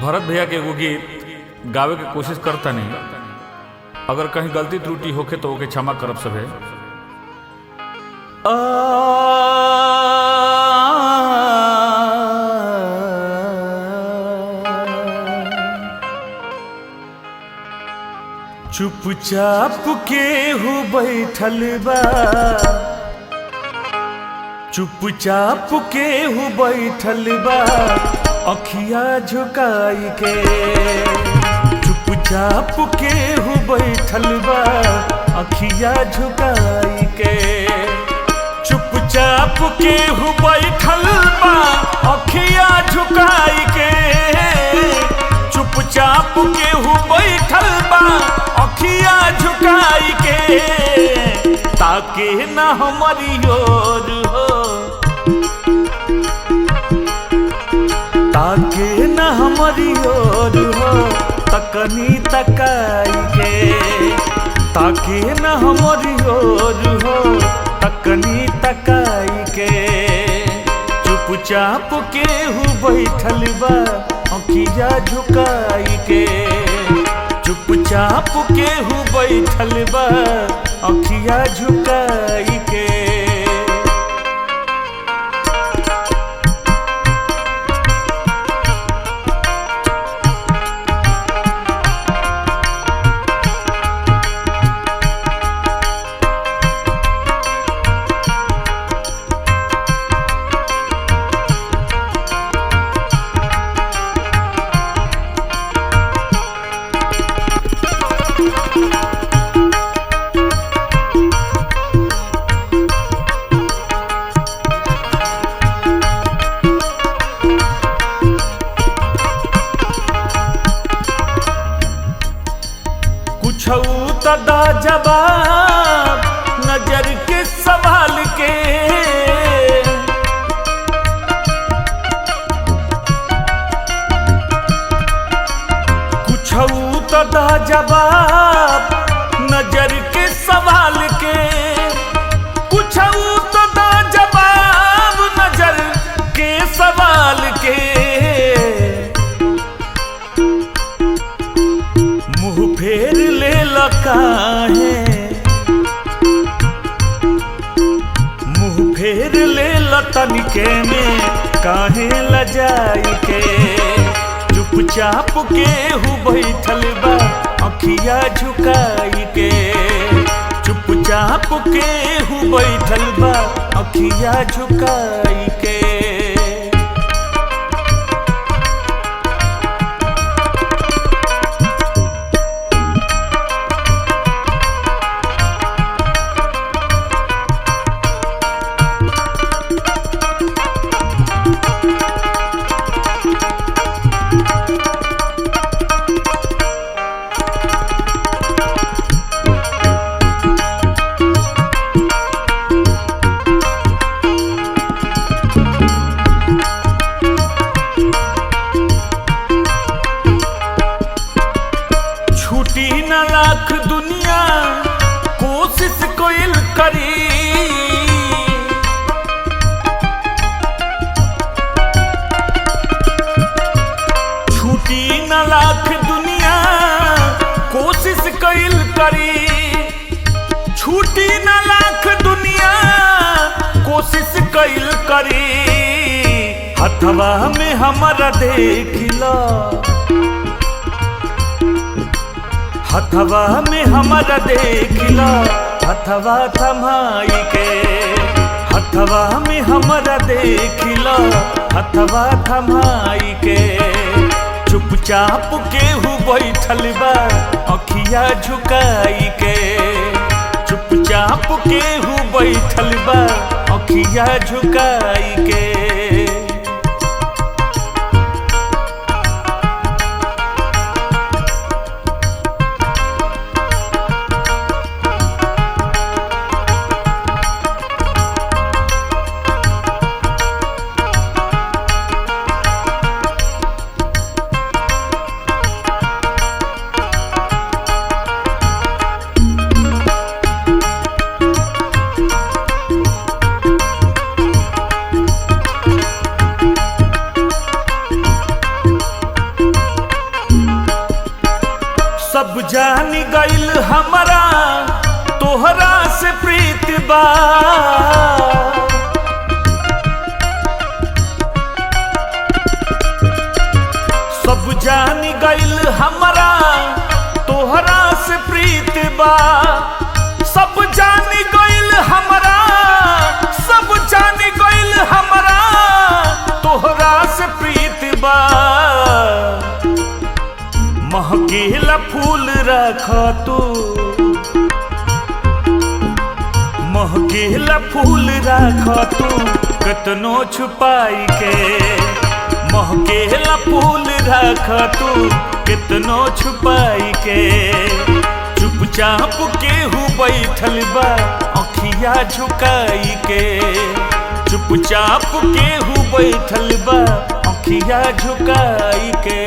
भरत भैया के एगो गीत गावे के कोशिश करता नहीं, अगर कहीं गलती त्रुटि होके तो ओके क्षमा करब सभे। चुपचाप के हो बैठल बा, चुपचाप के हो बैठल बा अखिया झुकाई के। चुपचाप के हो बैठल बा अखिया झुकाई के। चुपचाप के हो बैठल बा अखिया झुकाई के। चुपचाप के हो बैठल बा अखिया झुकाई के। ताके न हमारी ओर हो, ताके न हमारी ओर हो तकनी तकाई के। ताके न हमारी ओर हो तकनी तकाई के। चुपचाप के हो बैठल बा अखिया झुकाई के। चुपचाप के हो बैठल बा अखिया झुकाई के। तदा जवाब नजर के सवाल के। कुछ तदा जवाब नजर के सवाल के। कुछ तदा जवाब नजर के सवाल के। मुँह फेर ले काहे, मुँह फेर ले तनिके में काहे लजाई के। चुपचाप के हो बैठल बा अखिया झुकाई के। चुपचाप के हो बैठल बा अखिया झुकाई के। लाख दुनिया कोशिश कोइल करी। छूटी न लाख दुनिया कोशिश कोइल करी। छूटी न लाख दुनिया कोशिश कोइल करी। हथवा में हमारा देखिला, हथवा में हमारा देखिला हथवा थमाई के। हथवा में हमारा देखिला हथवा थमाई के। चुपचाप के हो बैठल बा अखिया झुकाई के। चुपचाप के हो बैठल बा अखिया झुकाई के। जान गइल हमरा तोहरा से प्रीत बा। सब जान गइल हमरा तोहरा से प्रीत बा। सब जान गइल हमरा, सब जान गइल हमरा तोहरा से प्रीत बा। महकेला फूल रख तू, महकेला फूल रख तू कतनो छुपाई के। महकेला फूल रख तू कितनो छुपाई के। चुपचाप केहू बैठल बा अखिया झुकाई के। चुपचाप केहू बैठल बा अखिया झुकाई के।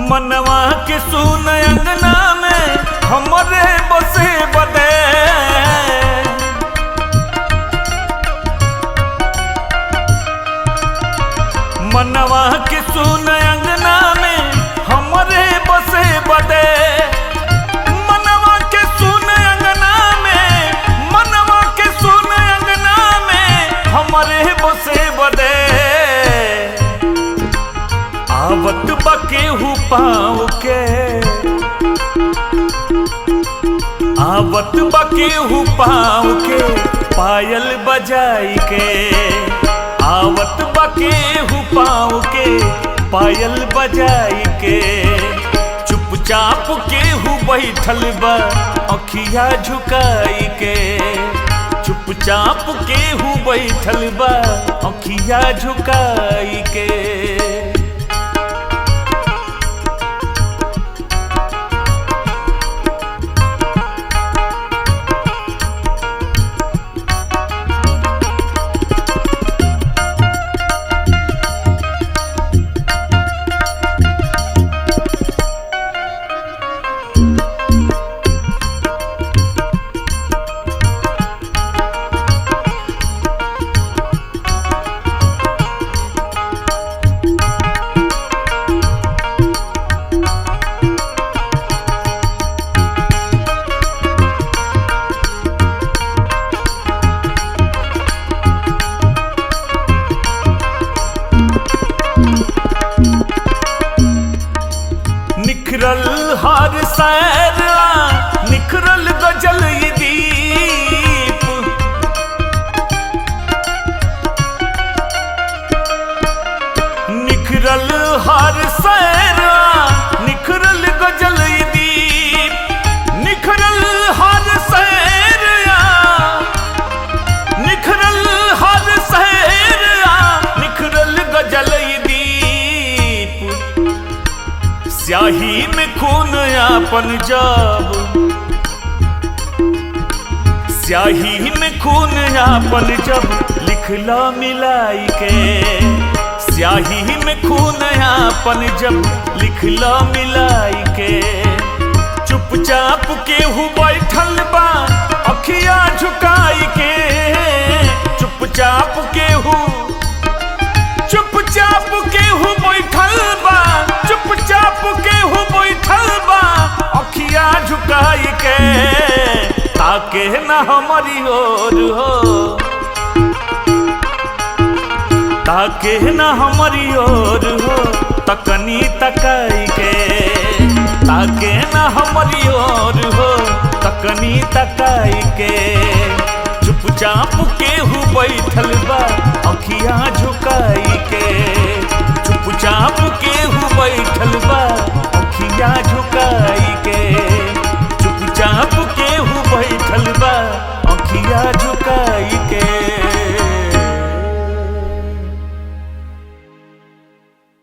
मनवा के सुन अंगना में हमरे बसे बदे। मनवा के सुन अंगना में हमरे बसे बदे। मनवा के सुन अंगना में, मनवा के सुन अंगना में हमरे बसे बदे। आवत बकेहू पाँव के, आवत बकेहू पाँव के पायल बजाई के। आवत बकेहू पाँव के पायल बजाई के। चुपचाप केहू बैठल बा अखिया झुकाई के। चुपचाप केहू बैठल बा अखिया झुकाई के। निखरल हर सैर निखरल गजल ये दीप। निखरल हर सैर निखरल गजल ये दीप। निखरल हर सैर निखरल हर सैर निखरल गजल ये दीप। स्याही में खून आपन जब, स्याही में खून आपन जब लिखला मिलाई के। स्याही में खून आपन जब लिखला मिलाई के। चुपचाप केहू बैठल बा अखिया झुकाई के। चुपचाप केहू, चुपचाप केहू बैठल बा, चुपचाप केहू बैठल बा अखिया झुकाई के। ताके ना हमारी ओर हो, ताके ना हमारी ओर हो तकनी तकाई के। ताके ना हमारी ओर हो तकनी तकाई के। चुपचाप केहू बैठल बा अखिया झुकाई के। चुपचाप केहू बैठल बा अखिया झुकाई के।